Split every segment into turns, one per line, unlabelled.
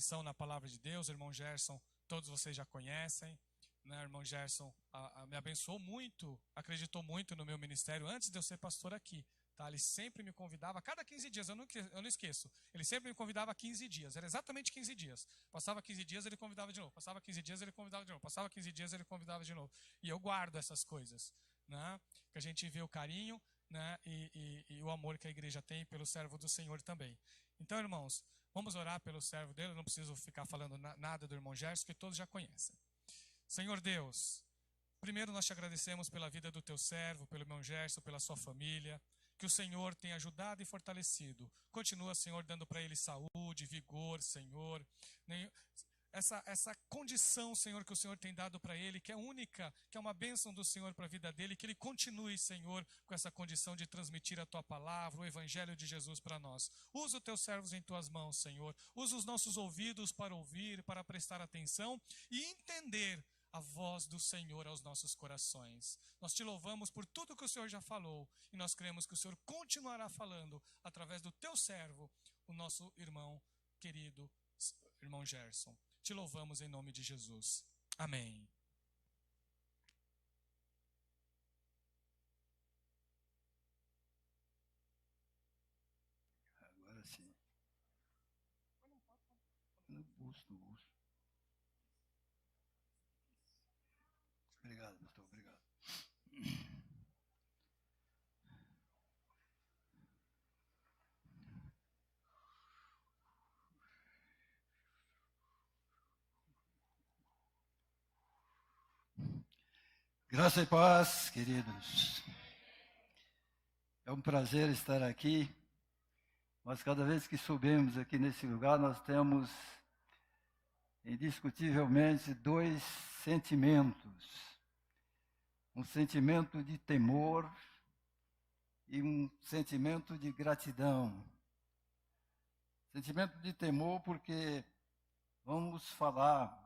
atenção na palavra de Deus. O irmão Gerson, todos vocês já conhecem, né? O irmão Gerson me abençoou muito, acreditou muito no meu ministério antes de eu ser pastor aqui. Tá? Ele sempre me convidava, a cada 15 dias, eu não esqueço, ele sempre me convidava 15 dias, era exatamente 15 dias. Passava 15 dias, ele convidava de novo, passava 15 dias, ele convidava de novo, passava 15 dias, ele convidava de novo. E eu guardo essas coisas, né? Que a gente vê o carinho, né? E o amor que a igreja tem pelo servo do Senhor também. Então, irmãos, vamos orar pelo servo dele, eu não preciso ficar falando nada do irmão Gerson, que todos já conhecem. Senhor Deus, primeiro nós te agradecemos pela vida do teu servo, pelo irmão Gerson, pela sua família, que o Senhor tenha ajudado e fortalecido. Continua, Senhor, dando para ele saúde, vigor, Senhor. Essa condição, Senhor, que o Senhor tem dado para ele, que é única, que é uma bênção do Senhor para a vida dele, que ele continue, Senhor, com essa condição de transmitir a tua palavra, o evangelho de Jesus para nós. Usa os teus servos em tuas mãos, Senhor. Usa os nossos ouvidos para ouvir, para prestar atenção e entender a voz do Senhor aos nossos corações. Nós te louvamos por tudo que o Senhor já falou e nós cremos que o Senhor continuará falando através do teu servo, o nosso irmão querido, irmão Gerson. Te louvamos em nome de Jesus. Amém.
Agora sim. No busto. Obrigado, pastor, obrigado. Graça e paz, queridos. É um prazer estar aqui, mas cada vez que subimos aqui nesse lugar, nós temos indiscutivelmente dois sentimentos. Um sentimento de temor e um sentimento de gratidão. Sentimento de temor porque vamos falar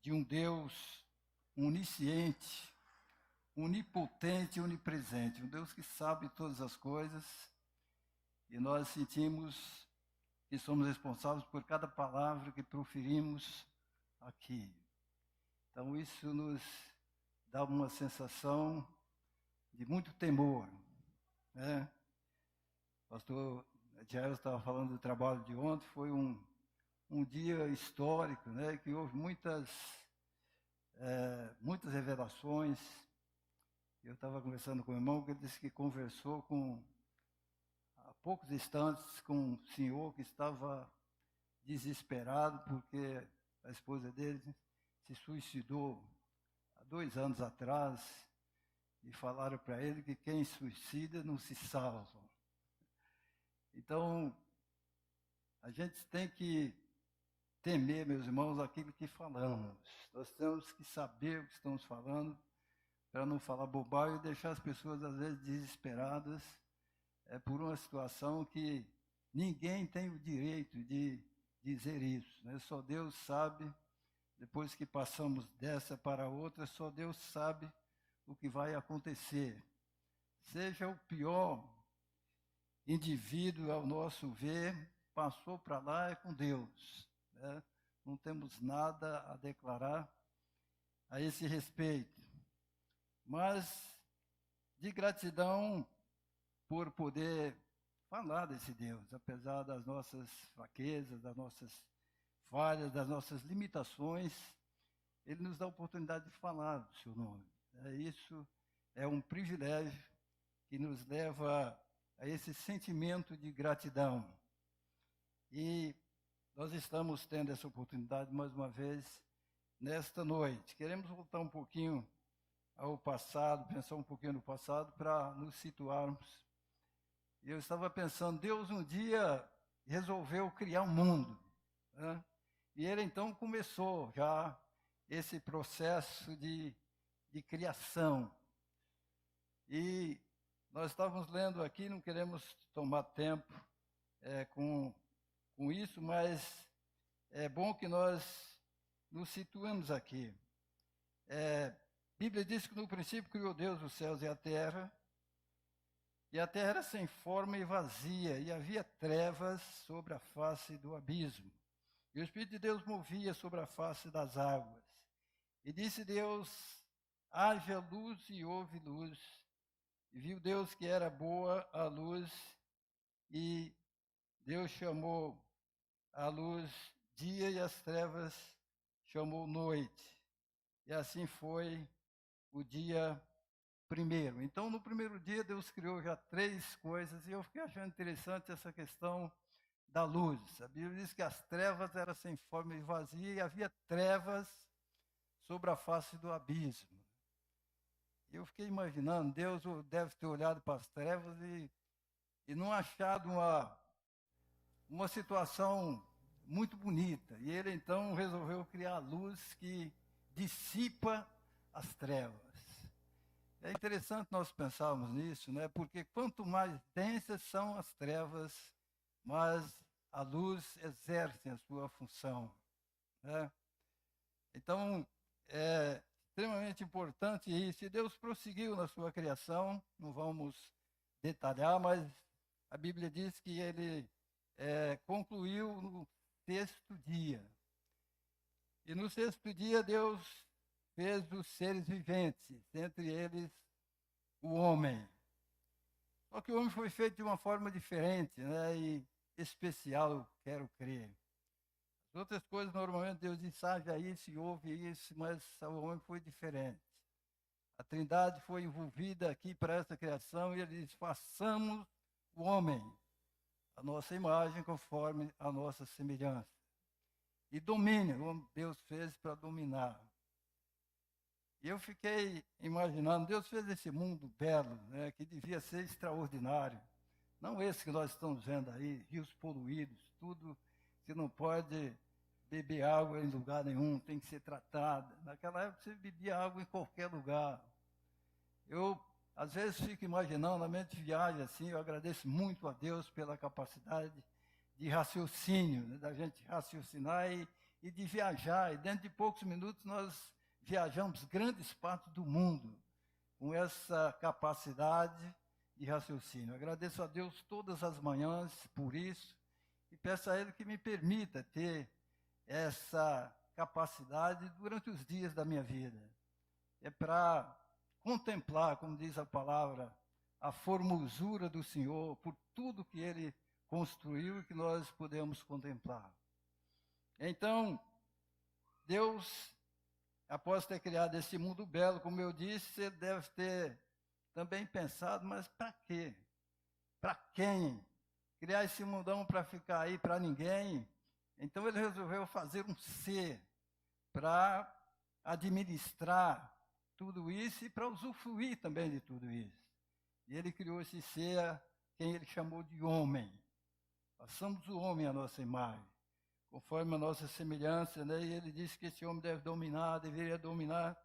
de um Deus onisciente, onipotente e onipresente, um Deus que sabe todas as coisas, e nós sentimos que somos responsáveis por cada palavra que proferimos aqui. Então isso nos dá uma sensação de muito temor, né? O pastor Jair estava falando do trabalho de ontem, foi um dia histórico, né? Que houve muitas revelações. Eu estava conversando com o irmão, que ele disse que conversou há poucos instantes com um senhor que estava desesperado porque a esposa dele se suicidou há 2 anos atrás, e falaram para ele que quem suicida não se salva. Então, a gente tem que temer, meus irmãos, aquilo que falamos. Nós temos que saber o que estamos falando, para não falar bobagem e deixar as pessoas, às vezes, desesperadas por uma situação que ninguém tem o direito de dizer isso, né? Só Deus sabe, depois que passamos dessa para outra, só Deus sabe o que vai acontecer. Seja o pior indivíduo, ao nosso ver, passou para lá é com Deus, né? Não temos nada a declarar a esse respeito, mas de gratidão por poder falar desse Deus, apesar das nossas fraquezas, das nossas falhas, das nossas limitações, Ele nos dá a oportunidade de falar do seu nome. Isso é um privilégio que nos leva a esse sentimento de gratidão. E nós estamos tendo essa oportunidade mais uma vez nesta noite. Queremos voltar um pouquinho ao passado, pensar um pouquinho no passado para nos situarmos. Eu estava pensando, Deus um dia resolveu criar um mundo, né? E Ele então começou já esse processo de criação. E nós estávamos lendo aqui, não queremos tomar tempo com isso, mas é bom que nós nos situemos aqui. A Bíblia diz que no princípio criou Deus os céus e a terra era sem forma e vazia, e havia trevas sobre a face do abismo. E o Espírito de Deus movia sobre a face das águas. E disse Deus, haja luz e houve luz. E viu Deus que era boa a luz, e Deus chamou a luz dia e as trevas chamou noite. E assim foi o dia primeiro. Então, no primeiro dia, Deus criou já 3 coisas, e eu fiquei achando interessante essa questão da luz. A Bíblia diz que as trevas eram sem forma e vazia, e havia trevas sobre a face do abismo. Eu fiquei imaginando, Deus deve ter olhado para as trevas e não achado uma situação muito bonita. E ele então resolveu criar a luz que dissipa as trevas. É interessante nós pensarmos nisso, né? Porque quanto mais densas são as trevas, mais a luz exerce a sua função, né? Então, é extremamente importante isso. E Deus prosseguiu na sua criação, não vamos detalhar, mas a Bíblia diz que ele concluiu no 6º dia. E no 6º dia, Deus fez os seres viventes, entre eles o homem. Só que o homem foi feito de uma forma diferente, né? E especial, quero crer. As outras coisas, normalmente, Deus diz, haja isso e houve isso, mas o homem foi diferente. A Trindade foi envolvida aqui para essa criação e ele diz, façamos o homem, a nossa imagem, conforme a nossa semelhança. E domine, Deus fez para dominar. E eu fiquei imaginando, Deus fez esse mundo belo, né, que devia ser extraordinário. Não esse que nós estamos vendo aí, rios poluídos, tudo que não pode beber água em lugar nenhum, tem que ser tratada. Naquela época você bebia água em qualquer lugar. Eu, às vezes, fico imaginando, a mente viaja assim, eu agradeço muito a Deus pela capacidade de raciocínio, né, da gente raciocinar e de viajar. E dentro de poucos minutos nós viajamos grandes partes do mundo com essa capacidade de raciocínio. Agradeço a Deus todas as manhãs por isso e peço a Ele que me permita ter essa capacidade durante os dias da minha vida. É para contemplar, como diz a palavra, a formosura do Senhor por tudo que Ele construiu e que nós podemos contemplar. Então, Deus, após ter criado esse mundo belo, como eu disse, Ele deve ter também pensado, mas para quê? Para quem? Criar esse mundão para ficar aí para ninguém? Então ele resolveu fazer um ser para administrar tudo isso e para usufruir também de tudo isso. E ele criou esse ser, quem ele chamou de homem. Façamos o homem à nossa imagem, conforme a nossa semelhança, né? E ele disse que esse homem deveria dominar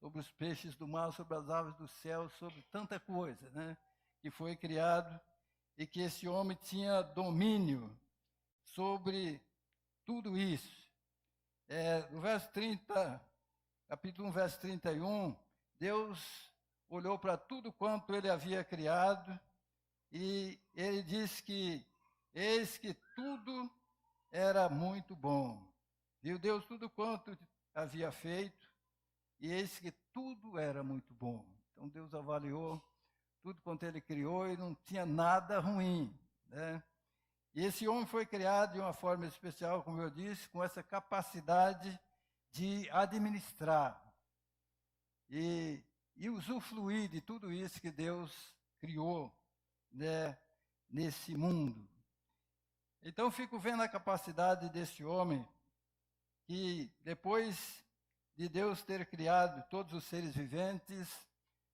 sobre os peixes do mar, sobre as aves do céu, sobre tanta coisa, né? Que foi criado, e que esse homem tinha domínio sobre tudo isso. No verso 30, capítulo 1, verso 31, Deus olhou para tudo quanto ele havia criado, e ele disse que, eis que tudo era muito bom. Viu Deus tudo quanto havia feito, e eis que tudo era muito bom. Então Deus avaliou tudo quanto ele criou e não tinha nada ruim, né? E esse homem foi criado de uma forma especial, como eu disse, com essa capacidade de administrar e usufruir de tudo isso que Deus criou, né, nesse mundo. Então, fico vendo a capacidade desse homem, que depois de Deus ter criado todos os seres viventes,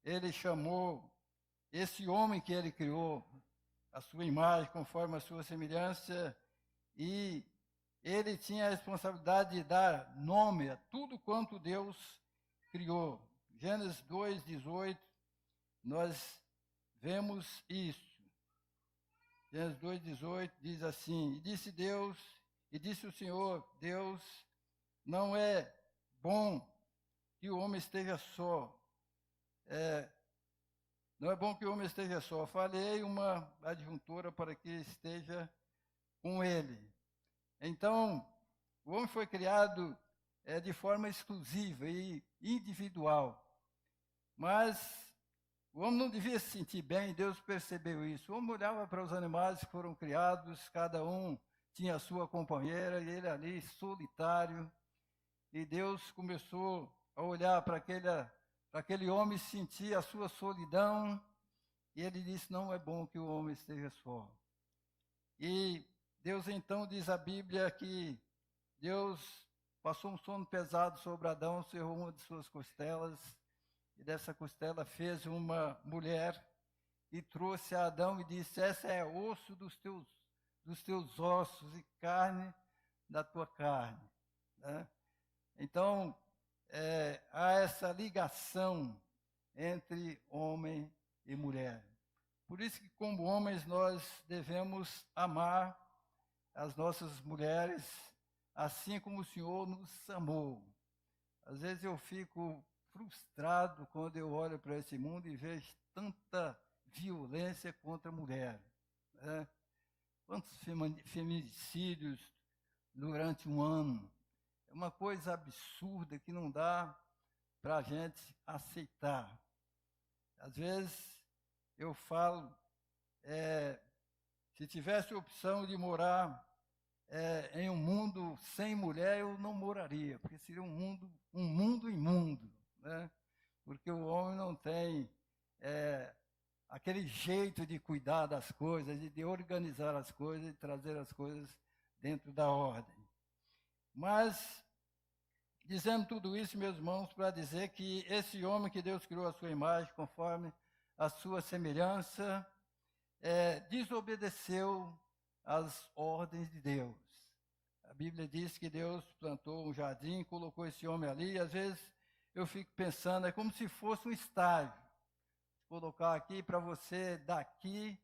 ele chamou esse homem que ele criou, a sua imagem, conforme a sua semelhança, e ele tinha a responsabilidade de dar nome a tudo quanto Deus criou. Gênesis 2:18, nós vemos isso. Gênesis 2:18 diz assim, e disse o Senhor, Deus, não é bom que o homem esteja só. Não é bom que o homem esteja só. Falei uma adjuntora para que esteja com ele. Então, O homem foi criado de forma exclusiva e individual. Mas o homem não devia se sentir bem, Deus percebeu isso. O homem olhava para os animais que foram criados, cada um tinha a sua companheira, e ele ali solitário. E Deus começou a olhar para aquele homem e sentir a sua solidão. E ele disse, não é bom que o homem esteja só. E Deus então diz a Bíblia que Deus passou um sono pesado sobre Adão, cerrou uma de suas costelas, e dessa costela fez uma mulher e trouxe a Adão e disse, essa é osso dos teus ossos e carne da tua carne. Né? Então, há essa ligação entre homem e mulher. Por isso que, como homens, nós devemos amar as nossas mulheres, assim como o Senhor nos amou. Às vezes eu fico frustrado quando eu olho para esse mundo e vejo tanta violência contra a mulher. Né? Quantos feminicídios durante um ano. É uma coisa absurda que não dá para a gente aceitar. Às vezes eu falo, se tivesse a opção de morar em um mundo sem mulher, eu não moraria, porque seria um mundo imundo, né? Porque o homem não tem aquele jeito de cuidar das coisas, de organizar as coisas, de trazer as coisas dentro da ordem. Mas, dizendo tudo isso, meus irmãos, para dizer que esse homem que Deus criou à sua imagem, conforme a sua semelhança, desobedeceu às ordens de Deus. A Bíblia diz que Deus plantou um jardim, colocou esse homem ali, e às vezes eu fico pensando, é como se fosse um estágio. Colocar aqui para você daqui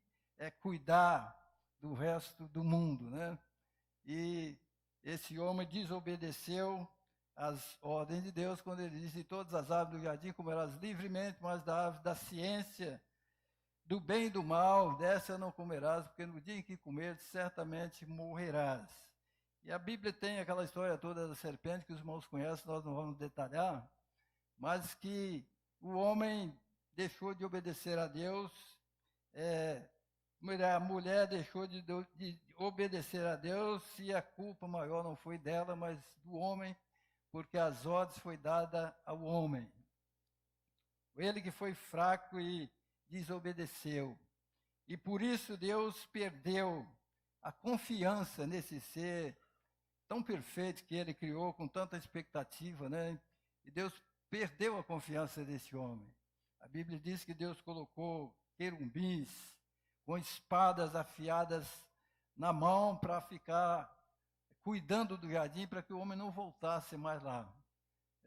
cuidar do resto do mundo, né? E esse homem desobedeceu às ordens de Deus quando ele disse, de todas as árvores do jardim comerás livremente, mas da árvore da ciência, do bem e do mal, dessa não comerás, porque no dia em que comeres, certamente morrerás. E a Bíblia tem aquela história toda da serpente, que os irmãos conhecem, nós não vamos detalhar, mas que o homem deixou de obedecer a Deus, a mulher deixou de obedecer a Deus, e a culpa maior não foi dela, mas do homem, porque as ordens foi dada ao homem. Ele que foi fraco e desobedeceu. E por isso Deus perdeu a confiança nesse ser tão perfeito que ele criou, com tanta expectativa, né? E Deus perdeu a confiança desse homem. A Bíblia diz que Deus colocou querumbins com espadas afiadas na mão para ficar cuidando do jardim, para que o homem não voltasse mais lá.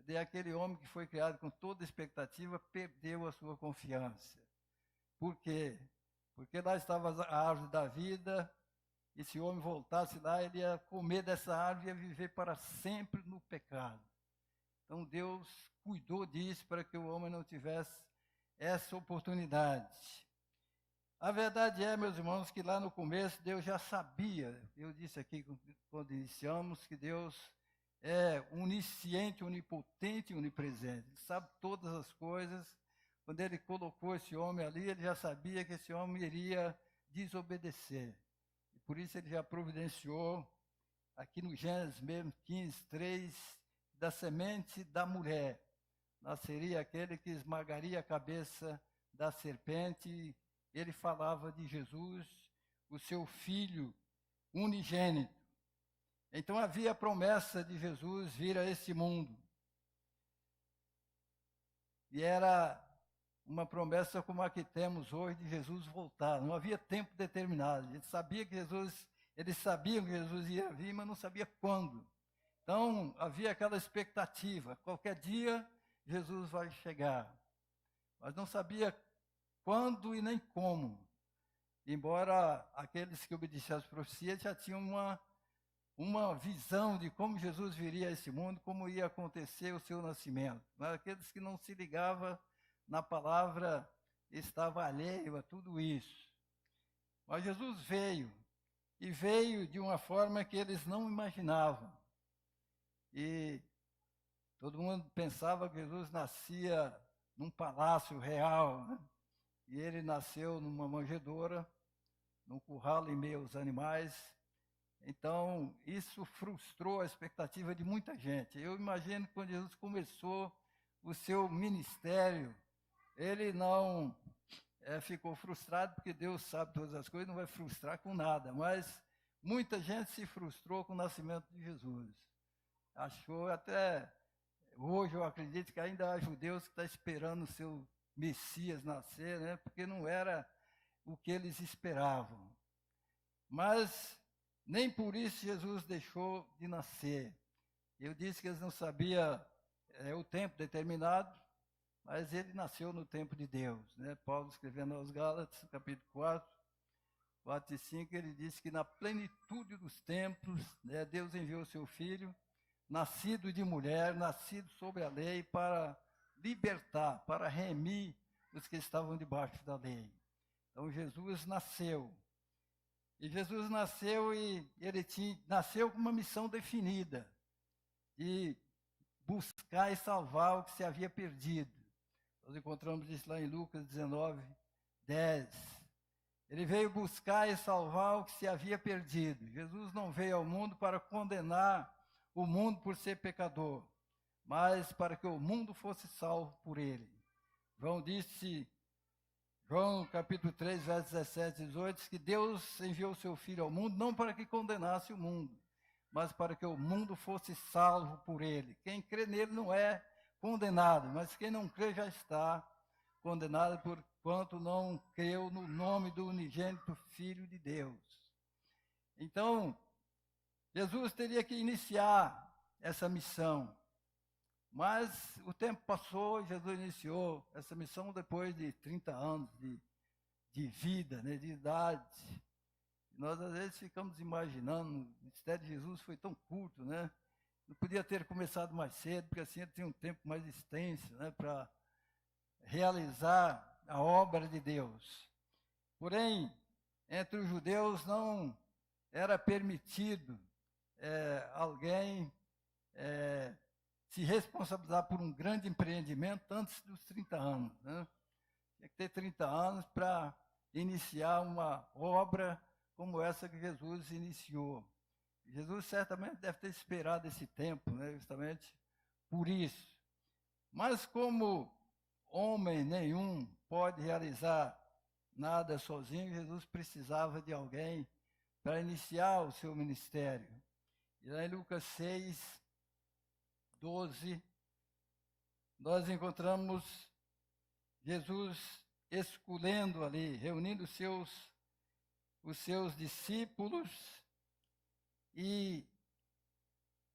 E aquele homem que foi criado com toda expectativa perdeu a sua confiança. Por quê? Porque lá estava a árvore da vida, e se o homem voltasse lá, ele ia comer dessa árvore e ia viver para sempre no pecado. Então Deus cuidou disso para que o homem não tivesse essa oportunidade. A verdade é, meus irmãos, que lá no começo Deus já sabia, eu disse aqui quando iniciamos, que Deus é onisciente, onipotente e onipresente. Ele sabe todas as coisas. Quando ele colocou esse homem ali, ele já sabia que esse homem iria desobedecer. E por isso ele já providenciou, aqui no Gênesis mesmo, 15:3, da semente da mulher. Nasceria aquele que esmagaria a cabeça da serpente. Ele falava de Jesus, o seu filho unigênito. Então havia a promessa de Jesus vir a esse mundo. E era uma promessa como a que temos hoje de Jesus voltar. Não havia tempo determinado. Eles sabiam que Jesus ia vir, mas não sabia quando. Então havia aquela expectativa. Qualquer dia Jesus vai chegar. Mas não sabia quando e nem como. Embora aqueles que obedeciam às profecias já tinham uma visão de como Jesus viria a esse mundo, como ia acontecer o seu nascimento. Mas aqueles que não se ligavam na palavra estavam alheios a tudo isso. Mas Jesus veio, e veio de uma forma que eles não imaginavam. e todo mundo pensava que Jesus nascia num palácio real, né? E ele nasceu numa manjedoura, num curral em meio aos animais. Então, isso frustrou a expectativa de muita gente. Eu imagino que quando Jesus começou o seu ministério, ele não ficou frustrado, porque Deus sabe todas as coisas, não vai frustrar com nada. Mas muita gente se frustrou com o nascimento de Jesus. Achou até, hoje eu acredito que ainda há judeus que estão esperando o seu Messias nascer, né? Porque não era o que eles esperavam. Mas nem por isso Jesus deixou de nascer. Eu disse que eles não sabiam o tempo determinado, mas ele nasceu no tempo de Deus, né? Paulo escrevendo aos Gálatas, capítulo 4 e 5, ele disse que na plenitude dos tempos, né, Deus enviou o seu Filho, nascido de mulher, nascido sobre a lei, para libertar, para remir os que estavam debaixo da lei. Então Jesus nasceu. E Jesus nasceu e ele nasceu com uma missão definida, de buscar e salvar o que se havia perdido. Nós encontramos isso lá em Lucas 19, 10. Ele veio buscar e salvar o que se havia perdido. Jesus não veio ao mundo para condenar o mundo por ser pecador, mas para que o mundo fosse salvo por ele. João capítulo 3, versos 17 e 18, diz que Deus enviou o seu Filho ao mundo, não para que condenasse o mundo, mas para que o mundo fosse salvo por ele. Quem crê nele não é condenado, mas quem não crê já está condenado, porquanto não creu no nome do unigênito Filho de Deus. Então, Jesus teria que iniciar essa missão. Mas o tempo passou e Jesus iniciou essa missão depois de 30 anos de vida, né, de idade. Nós, às vezes, ficamos imaginando, o ministério de Jesus foi tão curto, né? Não podia ter começado mais cedo, porque assim ele tinha um tempo mais extenso, né, para realizar a obra de Deus. Porém, entre os judeus não era permitido alguém se responsabilizar por um grande empreendimento antes dos 30 anos. Né? Tinha que ter 30 anos para iniciar uma obra como essa que Jesus iniciou. Jesus certamente deve ter esperado esse tempo, né? Justamente por isso. Mas como homem nenhum pode realizar nada sozinho, Jesus precisava de alguém para iniciar o seu ministério. E lá em Lucas 6, 12, nós encontramos Jesus escolhendo ali, reunindo os seus discípulos e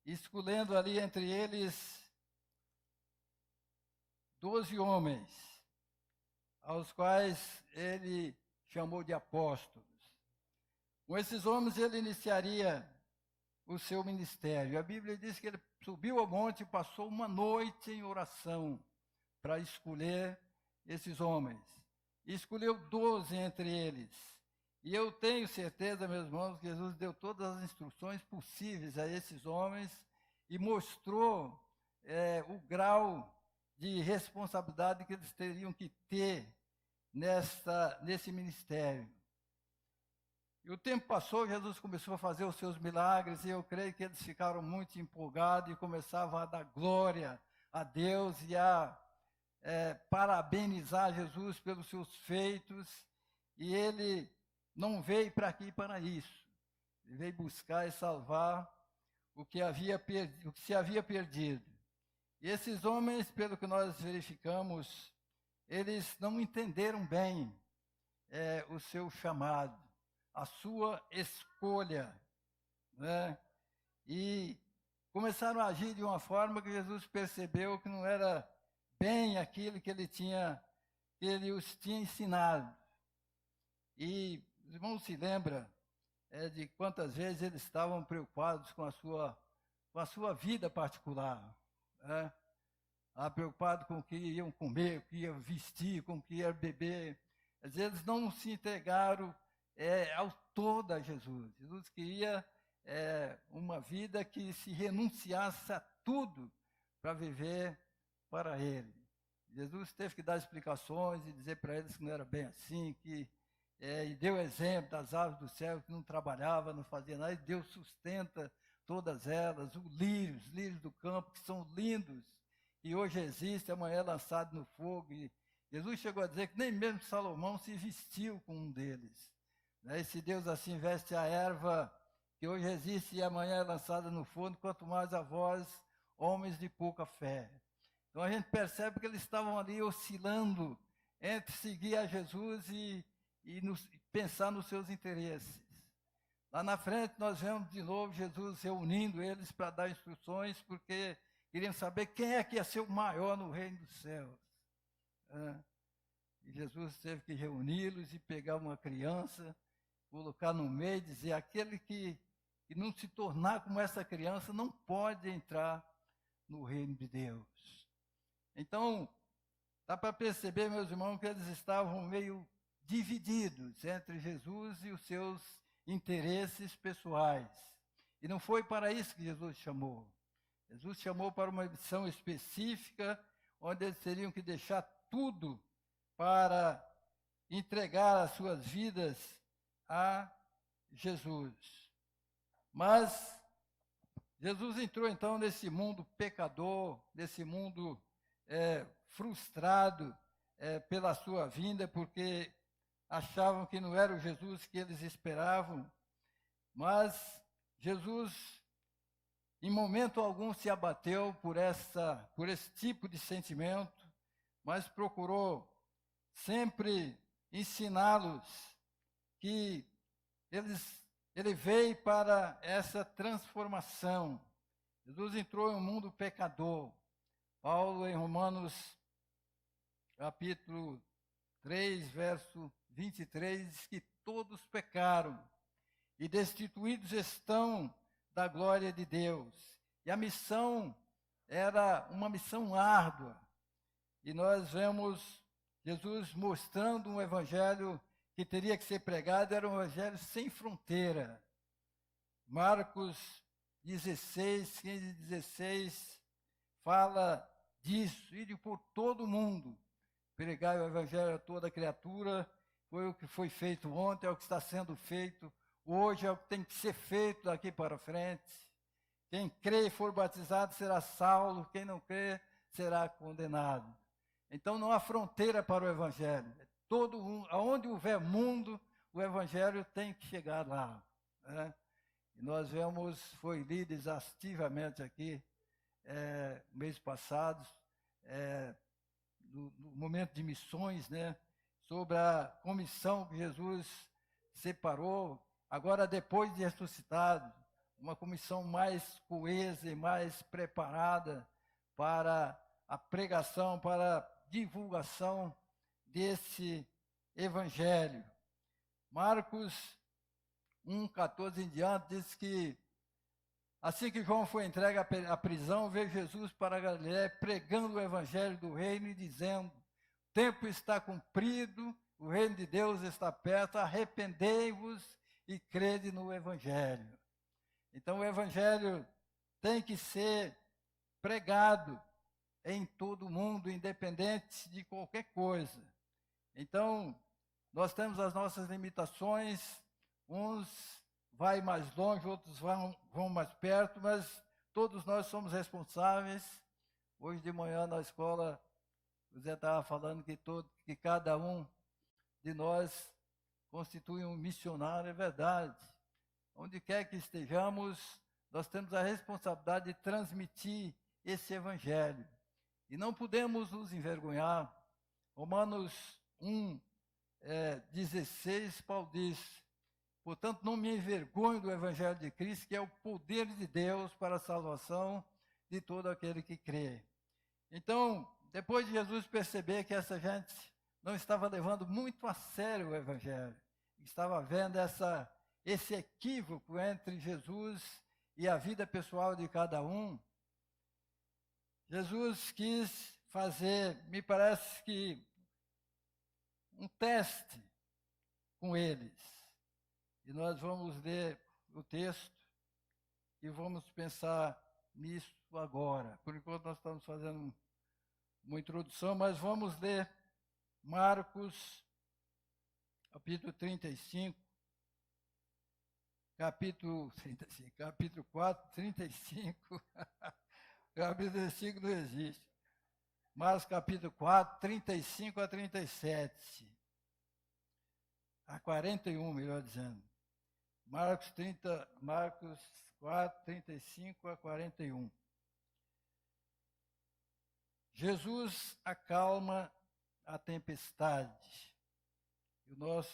escolhendo ali entre eles 12 homens, aos quais ele chamou de apóstolos. Com esses homens ele iniciaria o seu ministério. A Bíblia diz que ele subiu ao monte e passou uma noite em oração para escolher esses homens. E escolheu 12 entre eles. E eu tenho certeza, meus irmãos, que Jesus deu todas as instruções possíveis a esses homens e mostrou o grau de responsabilidade que eles teriam que ter nesse ministério. E o tempo passou, Jesus começou a fazer os seus milagres, e eu creio que eles ficaram muito empolgados e começavam a dar glória a Deus e a parabenizar Jesus pelos seus feitos. E ele não veio para aqui para isso. Ele veio buscar e salvar o que se havia perdido. E esses homens, pelo que nós verificamos, eles não entenderam bem o seu chamado, a sua escolha, né? E começaram a agir de uma forma que Jesus percebeu que não era bem aquilo que ele os tinha ensinado. E os irmãos se lembram de quantas vezes eles estavam preocupados com a sua vida particular, né? Preocupados com o que iam comer, o que iam vestir, com o que iam beber. Às vezes não se entregaram ao todo a Jesus. Jesus queria uma vida que se renunciasse a tudo para viver para Ele. Jesus teve que dar explicações e dizer para eles que não era bem assim, e deu exemplo das aves do céu que não trabalhavam, não faziam nada, e Deus sustenta todas elas, os lírios do campo, que são lindos, e hoje existe, amanhã é lançado no fogo. E Jesus chegou a dizer que nem mesmo Salomão se vestiu com um deles. E se Deus assim veste a erva que hoje existe e amanhã é lançada no fogo, quanto mais a vós, homens de pouca fé. Então a gente percebe que eles estavam ali oscilando entre seguir a Jesus e pensar nos seus interesses. Lá na frente nós vemos de novo Jesus reunindo eles para dar instruções, porque queriam saber quem é que ia ser o maior no reino dos céus. E Jesus teve que reuni-los e pegar uma criança, colocar no meio e dizer: aquele que não se tornar como essa criança não pode entrar no reino de Deus. Então, dá para perceber, meus irmãos, que eles estavam meio divididos entre Jesus e os seus interesses pessoais. E não foi para isso que Jesus chamou. Jesus chamou para uma missão específica, onde eles teriam que deixar tudo para entregar as suas vidas a Jesus. Mas Jesus entrou então nesse mundo pecador, nesse mundo frustrado pela sua vinda, porque achavam que não era o Jesus que eles esperavam. Mas Jesus, em momento algum, se abateu por esse tipo de sentimento, mas procurou sempre ensiná-los que ele veio para essa transformação. Jesus entrou em um mundo pecador. Paulo, em Romanos, capítulo 3, verso 23, diz que todos pecaram e destituídos estão da glória de Deus. E a missão era uma missão árdua. E nós vemos Jesus mostrando um evangelho que teria que ser pregado, era um evangelho sem fronteira. Marcos 16, 15 e 16 fala disso: ide por todo o mundo, pregai o evangelho a toda criatura. Foi o que foi feito ontem, é o que está sendo feito hoje, é o que tem que ser feito daqui para frente. Quem crê e for batizado será salvo, quem não crê será condenado. Então não há fronteira para o evangelho. Aonde houver mundo, o evangelho tem que chegar lá. Né? E nós vemos, foi lido exaustivamente aqui, mês passado, no momento de missões, né? Sobre a comissão que Jesus separou, agora depois de ressuscitado, uma comissão mais coesa e mais preparada para a pregação, para a divulgação desse evangelho. Marcos 1:14 em diante diz que assim que João foi entregue à prisão, veio Jesus para Galiléia pregando o evangelho do reino e dizendo: o tempo está cumprido, o reino de Deus está perto, arrependei-vos e crede no evangelho. Então o evangelho tem que ser pregado em todo o mundo, independente de qualquer coisa. Então, nós temos as nossas limitações, uns vai mais longe, outros vão mais perto, mas todos nós somos responsáveis. Hoje de manhã na escola, o Zé estava falando que cada um de nós constitui um missionário, é verdade. Onde quer que estejamos, nós temos a responsabilidade de transmitir esse evangelho. E não podemos nos envergonhar. Romanos 1:16, Paulo diz: portanto, não me envergonho do evangelho de Cristo, que é o poder de Deus para a salvação de todo aquele que crê. Então, depois de Jesus perceber que essa gente não estava levando muito a sério o evangelho, estava vendo esse equívoco entre Jesus e a vida pessoal de cada um, Jesus quis fazer, me parece que, um teste com eles. E nós vamos ler o texto e vamos pensar nisso agora. Por enquanto nós estamos fazendo uma introdução, mas vamos ler Marcos, capítulo 35, capítulo 4, 35, capítulo 35 não existe. Marcos capítulo 4, 35 a 37. A 41, melhor dizendo. Marcos 4, 35 a 41. Jesus acalma a tempestade. E nós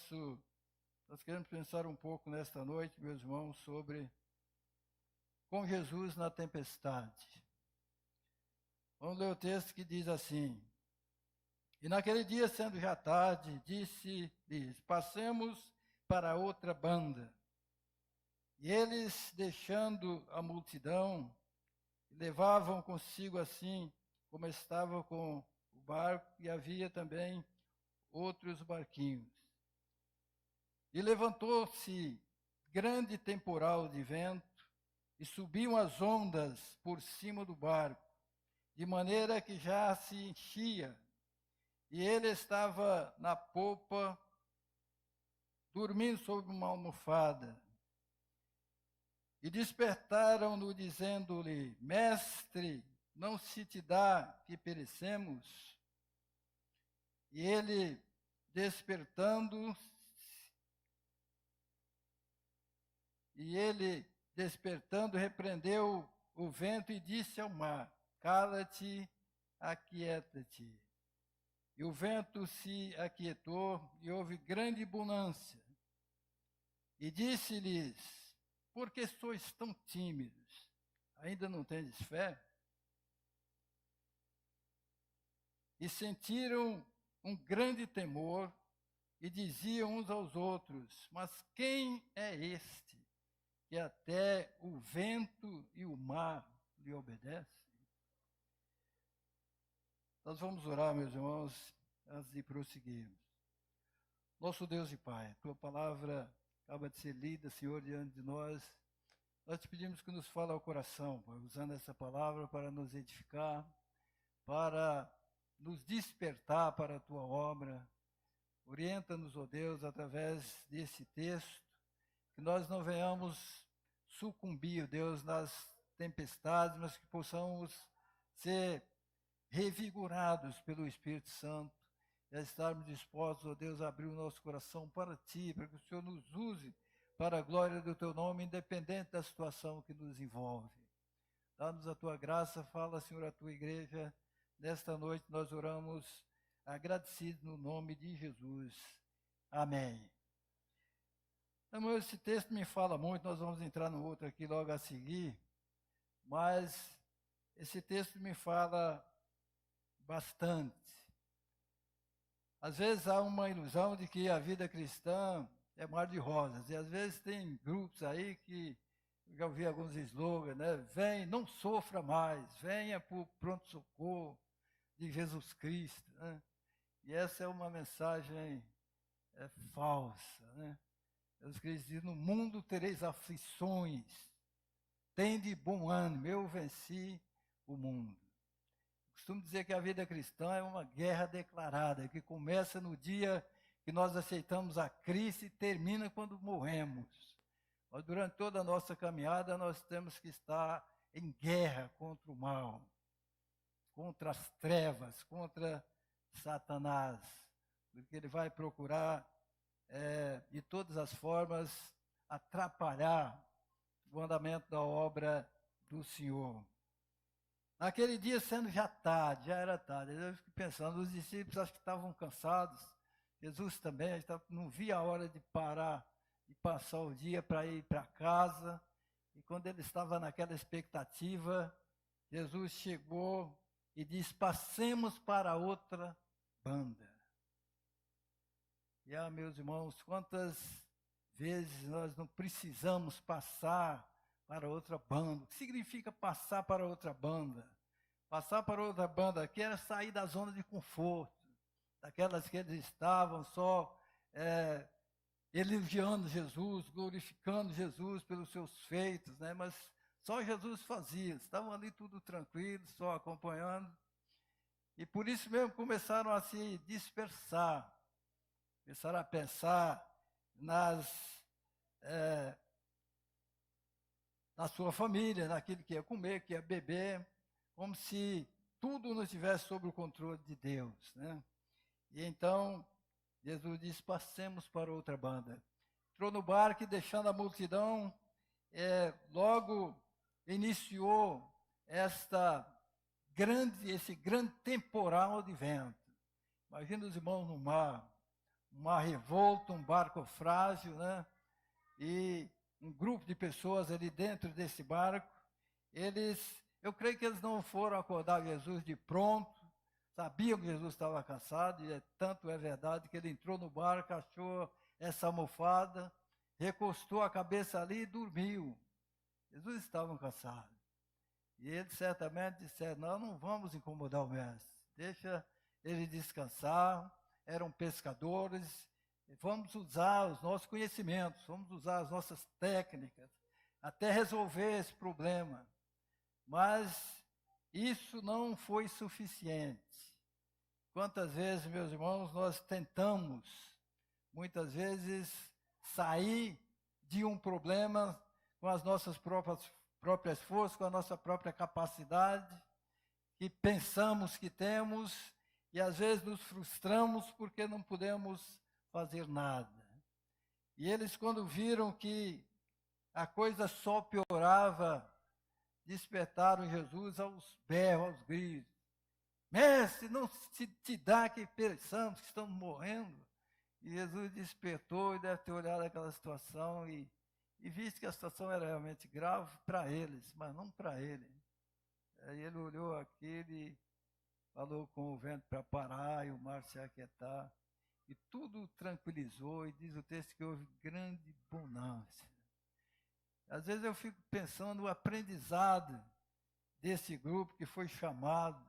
queremos pensar um pouco nesta noite, meus irmãos, sobre com Jesus na tempestade. Vamos ler o texto que diz assim: E naquele dia, sendo já tarde, disse-lhes: Passemos para outra banda. E eles, deixando a multidão, levavam consigo assim, como estava com o barco, e havia também outros barquinhos. E levantou-se grande temporal de vento, e subiam as ondas por cima do barco, de maneira que já se enchia. E ele estava na popa, dormindo sobre uma almofada. E despertaram-no, dizendo-lhe: Mestre, não se te dá que perecemos? E ele, despertando, repreendeu o vento e disse ao mar: Cala-te, aquieta-te. E o vento se aquietou e houve grande bonança. E disse-lhes: Por que sois tão tímidos? Ainda não tendes fé? E sentiram um grande temor e diziam uns aos outros: Mas quem é este que até o vento e o mar lhe obedecem? Nós vamos orar, meus irmãos, antes de prosseguirmos. Nosso Deus e Pai, Tua palavra acaba de ser lida, Senhor, diante de nós. Nós te pedimos que nos fale ao coração, Pai, usando essa palavra para nos edificar, para nos despertar para a Tua obra. Orienta-nos, ó Deus, através desse texto, que nós não venhamos sucumbir, ó Deus, nas tempestades, mas que possamos ser revigorados pelo Espírito Santo, e a estarmos dispostos, ó Deus, a abrir o nosso coração para Ti, para que o Senhor nos use para a glória do Teu nome, independente da situação que nos envolve. Dá-nos a Tua graça, fala, Senhor, a Tua igreja. Nesta noite nós oramos agradecidos no nome de Jesus. Amém. Então, esse texto me fala muito, nós vamos entrar no outro aqui logo a seguir, mas esse texto me fala bastante. Às vezes há uma ilusão de que a vida cristã é mar de rosas, e às vezes tem grupos aí que, já ouvi alguns slogans, né? Vem, não sofra mais, venha para o pronto-socorro de Jesus Cristo, né? E essa é uma mensagem falsa, né? Jesus Cristo diz: no mundo tereis aflições, tende bom ânimo, eu venci o mundo. Costumo dizer que a vida cristã é uma guerra declarada, que começa no dia que nós aceitamos a Cristo e termina quando morremos. Mas durante toda a nossa caminhada nós temos que estar em guerra contra o mal, contra as trevas, contra Satanás, porque ele vai procurar de todas as formas atrapalhar o andamento da obra do Senhor. Naquele dia, sendo já era tarde, eu fico pensando, os discípulos acho que estavam cansados, Jesus também, não via a hora de parar e passar o dia para ir para casa, e quando ele estava naquela expectativa, Jesus chegou e disse: passemos para outra banda. E meus irmãos, quantas vezes nós não precisamos passar para outra banda? O que significa passar para outra banda? Passar para outra banda aqui era sair da zona de conforto, daquelas que eles estavam só elogiando Jesus, glorificando Jesus pelos seus feitos, né? Mas Só Jesus fazia, estavam ali tudo tranquilo, só acompanhando. E por isso mesmo começaram a se dispersar, começaram a pensar na sua família, naquilo que ia comer, que ia beber, como se tudo não estivesse sob o controle de Deus, né? E então, Jesus disse, passemos para outra banda. Entrou no barco e, deixando a multidão, logo iniciou esse grande temporal de vento. Imagina os irmãos no mar, um mar revolto, um barco frágil, né? E um grupo de pessoas ali dentro desse barco, eu creio que eles não foram acordar Jesus de pronto, sabiam que Jesus estava cansado, e tanto é verdade que ele entrou no barco, achou essa almofada, recostou a cabeça ali e dormiu. Jesus estava cansado. E eles certamente disseram, não vamos incomodar o mestre, deixa ele descansar, eram pescadores, vamos usar os nossos conhecimentos, vamos usar as nossas técnicas, até resolver esse problema. Mas isso não foi suficiente. Quantas vezes, meus irmãos, nós tentamos, muitas vezes, sair de um problema com as nossas próprias forças, com a nossa própria capacidade, que pensamos que temos, e às vezes nos frustramos porque não podemos fazer nada. E eles, quando viram que a coisa só piorava, despertaram Jesus aos berros, aos gritos. Mestre, não se te dá que pereçamos, que estamos morrendo. E Jesus despertou e deve ter olhado aquela situação e visto que a situação era realmente grave para eles, mas não para ele. Aí ele olhou aquilo e falou com o vento para parar e o mar se aquietar. E tudo tranquilizou, e diz o texto que houve grande bonança. Às vezes eu fico pensando no aprendizado desse grupo que foi chamado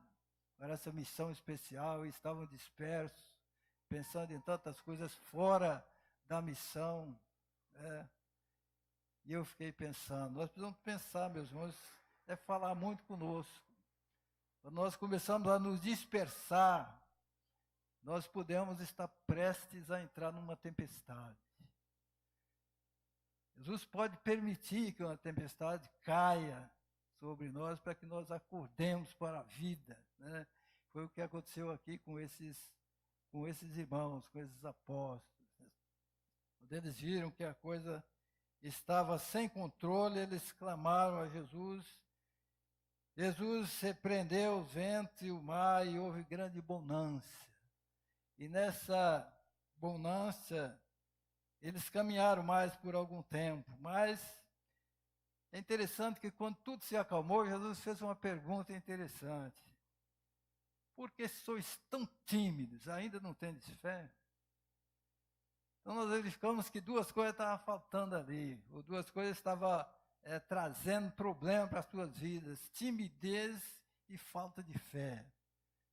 para essa missão especial, e estavam dispersos, pensando em tantas coisas fora da missão. E eu fiquei pensando, nós precisamos pensar, meus irmãos, falar muito conosco. Quando nós começamos a nos dispersar, nós podemos estar prestes a entrar numa tempestade. Jesus pode permitir que uma tempestade caia sobre nós para que nós acordemos para a vida, né? Foi o que aconteceu aqui com esses irmãos, com esses apóstolos. Quando eles viram que a coisa estava sem controle, eles clamaram a Jesus. Jesus repreendeu os ventos e o mar e houve grande bonança. E nessa bonança, eles caminharam mais por algum tempo. Mas é interessante que quando tudo se acalmou, Jesus fez uma pergunta interessante. Por que sois tão tímidos? Ainda não tendes fé? Então nós verificamos que duas coisas estavam faltando ali, ou duas coisas estavam trazendo problema para as suas vidas: timidez e falta de fé.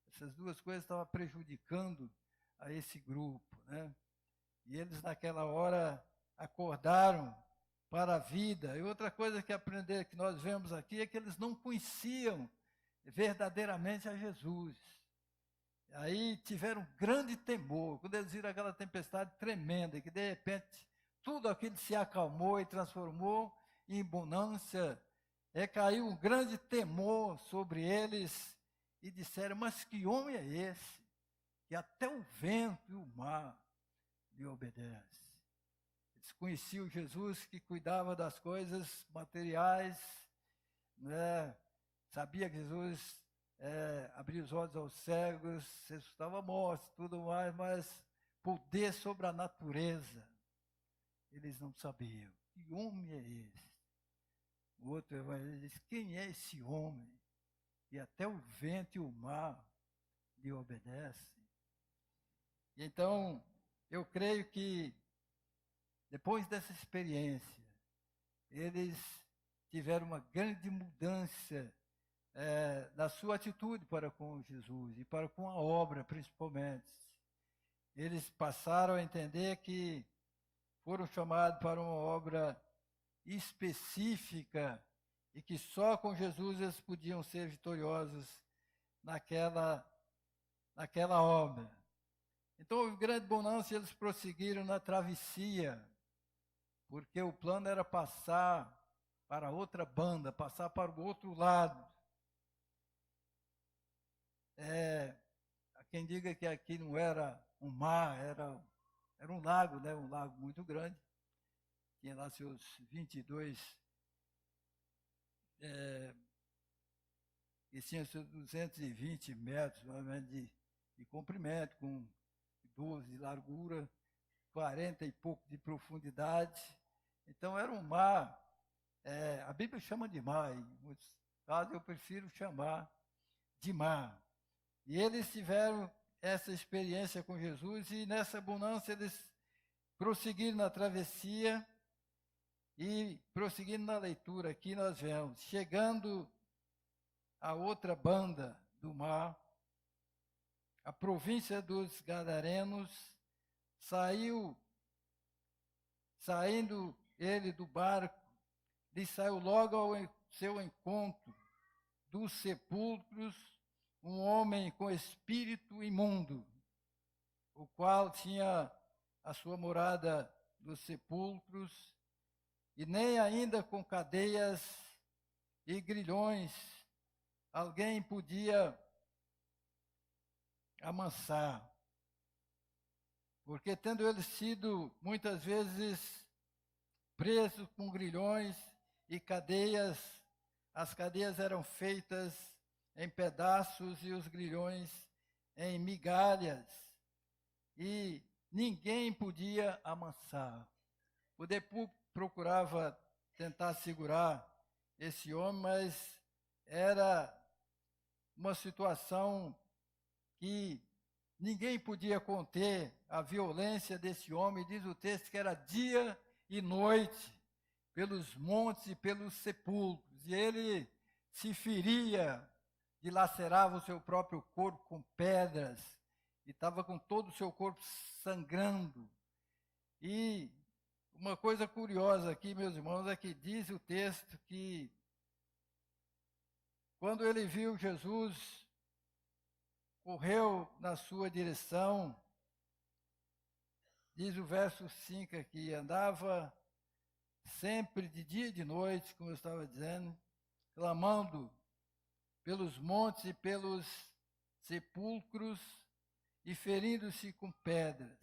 Essas duas coisas estavam prejudicando a esse grupo, né? E eles naquela hora acordaram para a vida. E outra coisa que nós vemos aqui é que eles não conheciam verdadeiramente a Jesus. Aí tiveram grande temor, quando eles viram aquela tempestade tremenda, que de repente tudo aquilo se acalmou e transformou em bonança, caiu um grande temor sobre eles e disseram, mas que homem é esse, que até o vento e o mar lhe obedecem? Eles conheciam Jesus que cuidava das coisas materiais, né? Sabia que Jesus abria os olhos aos cegos, ressuscitava mortos, tudo mais, mas poder sobre a natureza, eles não sabiam. Que homem é esse? O outro evangelista diz, quem é esse homem? E até o vento e o mar lhe obedecem. Então, eu creio que depois dessa experiência, eles tiveram uma grande mudança na sua atitude para com Jesus e para com a obra, principalmente. Eles passaram a entender que foram chamados para uma obra específica e que só com Jesus eles podiam ser vitoriosos naquela obra. Então houve grande bonança e eles prosseguiram na travessia, porque o plano era passar para outra banda, passar para o outro lado. Há quem diga que aqui não era um mar, era um lago, né? Um lago muito grande. Tinha lá seus 22, e tinha seus 220 metros, mais ou menos, de comprimento, com 12 de largura, 40 e pouco de profundidade. Então era um mar, a Bíblia chama de mar, em muitos casos eu prefiro chamar de mar. E eles tiveram essa experiência com Jesus e nessa bonança eles prosseguiram na travessia e prosseguindo na leitura aqui nós vemos, chegando a outra banda do mar, a província dos Gadarenos, saindo ele do barco, lhe saiu logo ao seu encontro dos sepulcros um homem com espírito imundo, o qual tinha a sua morada nos sepulcros, e nem ainda com cadeias e grilhões alguém podia amansar, porque tendo ele sido muitas vezes preso com grilhões e cadeias, as cadeias eram feitas em pedaços e os grilhões em migalhas, e ninguém podia amansar. O poder procurava tentar segurar esse homem, mas era uma situação que ninguém podia conter a violência desse homem. Diz o texto que era dia e noite, pelos montes e pelos sepulcros, e ele se feria, dilacerava o seu próprio corpo com pedras, e estava com todo o seu corpo sangrando. E uma coisa curiosa aqui, meus irmãos, é que diz o texto que quando ele viu Jesus, correu na sua direção, diz o verso 5 aqui, andava sempre de dia e de noite, como eu estava dizendo, clamando pelos montes e pelos sepulcros e ferindo-se com pedras.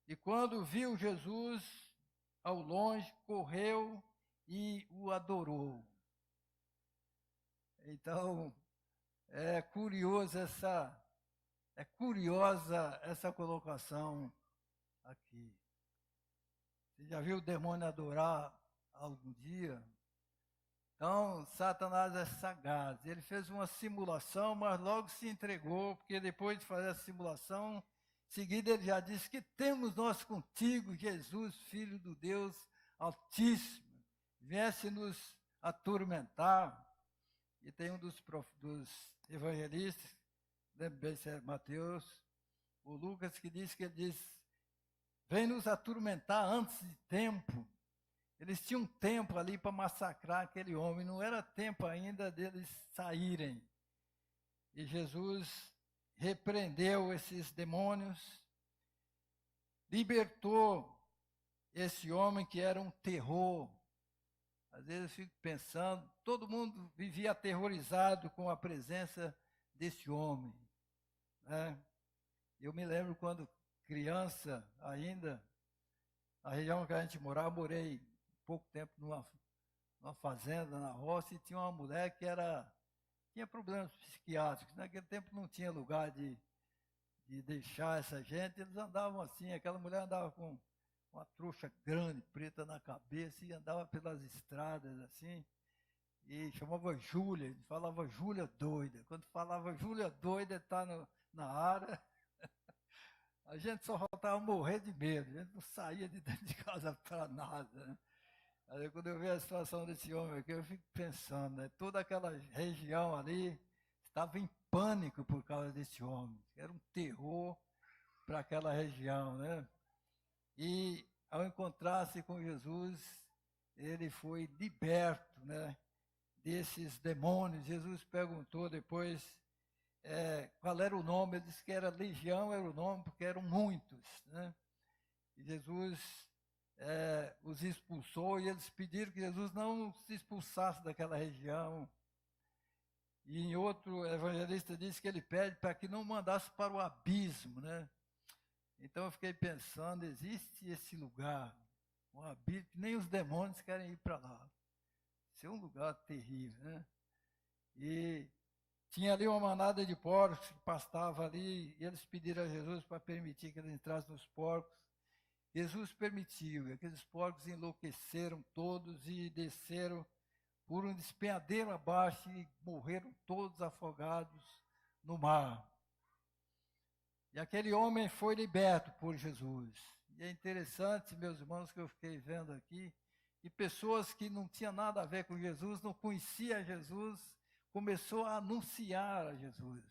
E quando viu Jesus ao longe, correu e o adorou. Então, é curiosa essa colocação aqui. Você já viu o demônio adorar algum dia? Então, Satanás é sagaz. Ele fez uma simulação, mas logo se entregou, porque depois de fazer a simulação, em seguida ele já disse que temos nós contigo, Jesus, Filho do Deus Altíssimo, viesse nos atormentar. E tem um dos evangelistas, lembro bem se é Mateus, o Lucas, que diz vem nos atormentar antes de tempo. Eles tinham tempo ali para massacrar aquele homem, não era tempo ainda deles saírem. E Jesus repreendeu esses demônios, libertou esse homem que era um terror. Às vezes eu fico pensando, todo mundo vivia aterrorizado com a presença desse homem, né? Eu me lembro quando criança ainda, na região que a gente morava, morei pouco tempo numa fazenda, na roça, e tinha uma mulher que tinha problemas psiquiátricos. Naquele tempo não tinha lugar de deixar essa gente, eles andavam assim, aquela mulher andava com uma trouxa grande, preta na cabeça, e andava pelas estradas assim, e chamava Júlia, falava Júlia doida. Quando falava Júlia doida, está na área, a gente só faltava morrer de medo, a gente não saía de dentro de casa para nada, né? Aí quando eu vejo a situação desse homem aqui, eu fico pensando, né? Toda aquela região ali estava em pânico por causa desse homem. Era um terror para aquela região, né? E ao encontrar-se com Jesus, ele foi liberto, né? desses demônios. Jesus perguntou depois qual era o nome. Ele disse que era legião, era o nome, porque eram muitos, né? E Jesus os expulsou, e eles pediram que Jesus não se expulsasse daquela região. E em outro evangelista diz que ele pede para que não mandasse para o abismo, né? Então eu fiquei pensando, existe esse lugar, um abismo, que nem os demônios querem ir para lá. Isso é um lugar terrível, né? E tinha ali uma manada de porcos que pastava ali, e eles pediram a Jesus para permitir que eles entrassem nos porcos. Jesus permitiu, e aqueles porcos enlouqueceram todos e desceram por um despenhadeiro abaixo e morreram todos afogados no mar. E aquele homem foi liberto por Jesus. E é interessante, meus irmãos, que eu fiquei vendo aqui, que pessoas que não tinham nada a ver com Jesus, não conheciam Jesus, começou a anunciar a Jesus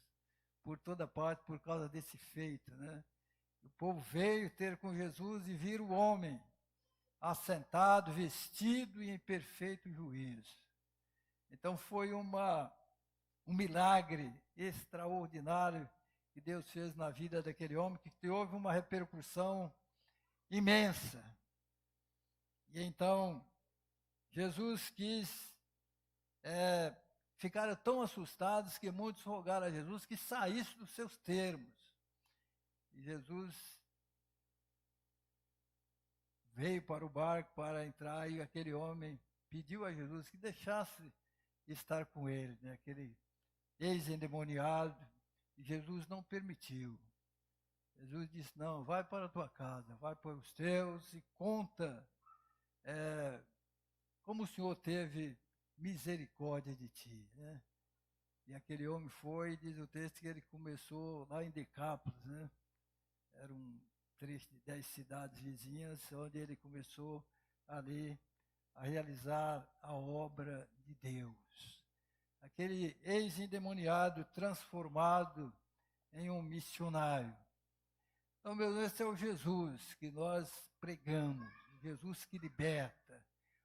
por toda parte por causa desse feito, né? O povo veio ter com Jesus e viram o homem assentado, vestido e em perfeito juízo. Então foi um milagre extraordinário que Deus fez na vida daquele homem, que houve uma repercussão imensa. E então Jesus quis, ficaram tão assustados que muitos rogaram a Jesus que saísse dos seus termos. E Jesus veio para o barco para entrar, e aquele homem pediu a Jesus que deixasse estar com ele, né? Aquele ex-endemoniado, e Jesus não permitiu. Jesus disse, não, vai para a tua casa, vai para os teus e conta como o Senhor teve misericórdia de ti, né? E aquele homem foi, diz o texto, que ele começou lá em Decápolis, né? Era um trecho de 10 cidades vizinhas, onde ele começou ali a realizar a obra de Deus. Aquele ex-endemoniado transformado em um missionário. Então, meu Deus, esse é o Jesus que nós pregamos, o Jesus que liberta,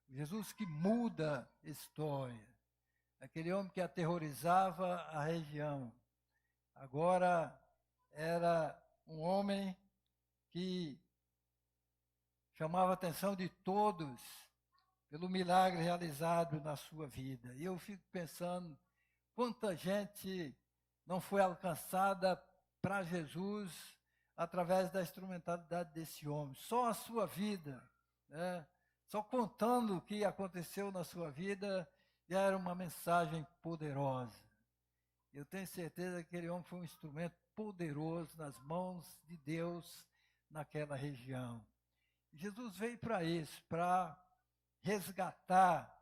o Jesus que muda a história. Aquele homem que aterrorizava a região, agora era um homem que chamava a atenção de todos pelo milagre realizado na sua vida. E eu fico pensando, quanta gente não foi alcançada para Jesus através da instrumentalidade desse homem. Só a sua vida, né? Só contando o que aconteceu na sua vida, já era uma mensagem poderosa. Eu tenho certeza que aquele homem foi um instrumento poderoso nas mãos de Deus naquela região. Jesus veio para isso, para resgatar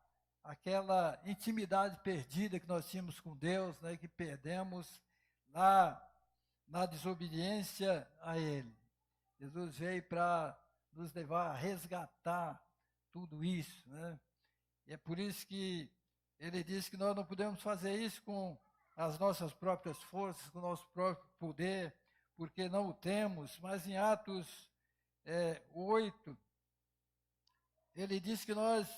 aquela intimidade perdida que nós tínhamos com Deus, né, que perdemos lá na desobediência a Ele. Jesus veio para nos levar a resgatar tudo isso, né? E é por isso que Ele diz que nós não podemos fazer isso com as nossas próprias forças, com o nosso próprio poder, porque não o temos. Mas em Atos 8, ele diz que nós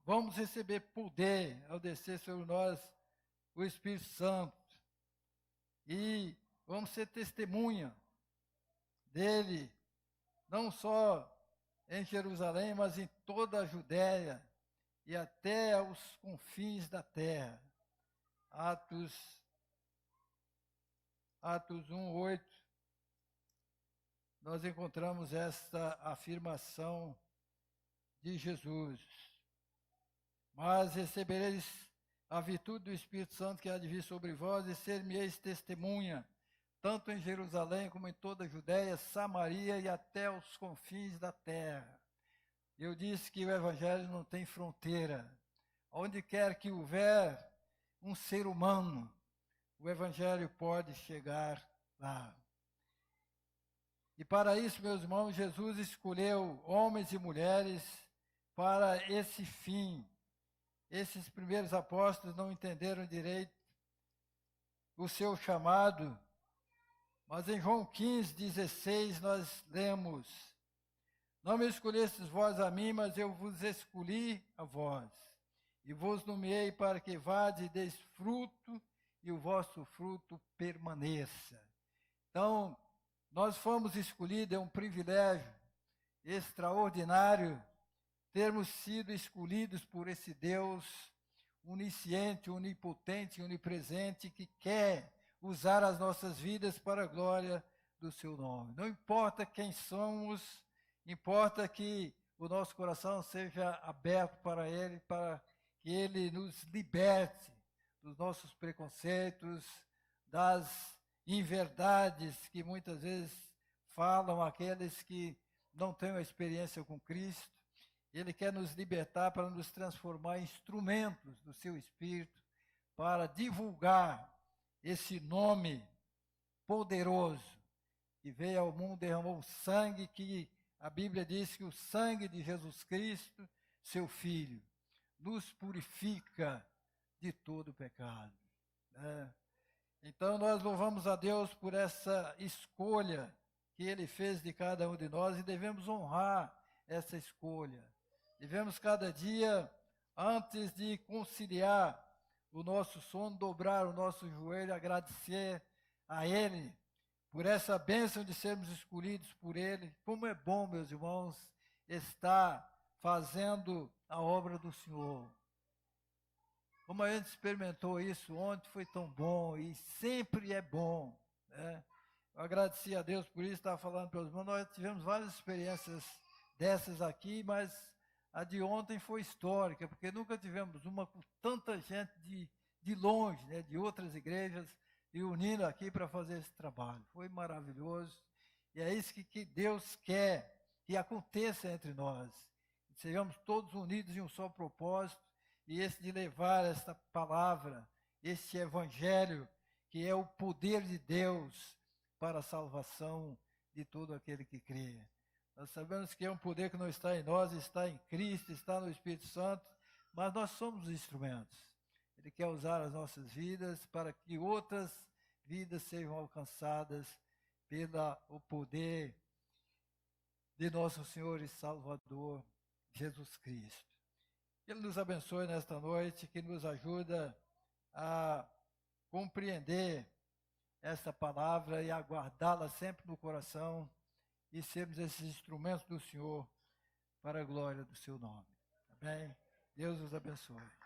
vamos receber poder ao descer sobre nós o Espírito Santo. E vamos ser testemunha dele, não só em Jerusalém, mas em toda a Judéia e até aos confins da terra. Atos 1:8, nós encontramos esta afirmação de Jesus. Mas recebereis a virtude do Espírito Santo que há de vir sobre vós, e ser-me-eis testemunha, tanto em Jerusalém como em toda a Judéia, Samaria e até os confins da terra. Eu disse que o Evangelho não tem fronteira. Onde quer que houver um ser humano, o Evangelho pode chegar lá. E para isso, meus irmãos, Jesus escolheu homens e mulheres para esse fim. Esses primeiros apóstolos não entenderam direito o seu chamado, mas em João 15:16 nós lemos: não me escolhestes vós a mim, mas eu vos escolhi a vós, e vos nomeei para que vades e deis fruto, e o vosso fruto permaneça. Então, nós fomos escolhidos, é um privilégio extraordinário termos sido escolhidos por esse Deus onisciente, onipotente, onipresente, que quer usar as nossas vidas para a glória do seu nome. Não importa quem somos, importa que o nosso coração seja aberto para Ele, para que Ele nos liberte dos nossos preconceitos, das inverdades que muitas vezes falam aqueles que não têm uma experiência com Cristo. Ele quer nos libertar para nos transformar em instrumentos do seu Espírito, para divulgar esse nome poderoso que veio ao mundo, derramou um sangue que a Bíblia diz que o sangue de Jesus Cristo, seu Filho, nos purifica de todo pecado, né? Então nós louvamos a Deus por essa escolha que Ele fez de cada um de nós e devemos honrar essa escolha. Devemos cada dia, antes de conciliar o nosso sono, dobrar o nosso joelho, agradecer a Ele por essa bênção de sermos escolhidos por Ele. Como é bom, meus irmãos, estar fazendo a obra do Senhor. Como a gente experimentou isso ontem, foi tão bom e sempre é bom, né? Eu agradeci a Deus por isso, estava falando para os irmãos, nós tivemos várias experiências dessas aqui, mas a de ontem foi histórica, porque nunca tivemos uma com tanta gente de longe, né, de outras igrejas, e unindo aqui para fazer esse trabalho. Foi maravilhoso, e é isso que Deus quer que aconteça entre nós, que sejamos todos unidos em um só propósito, e esse de levar esta palavra, este evangelho, que é o poder de Deus para a salvação de todo aquele que crê. Nós sabemos que é um poder que não está em nós, está em Cristo, está no Espírito Santo, mas nós somos os instrumentos. Ele quer usar as nossas vidas para que outras vidas sejam alcançadas pelo poder de nosso Senhor e Salvador, Jesus Cristo. Que Ele nos abençoe nesta noite, que nos ajuda a compreender esta palavra e a guardá-la sempre no coração e sermos esses instrumentos do Senhor para a glória do seu nome. Amém? Deus os abençoe.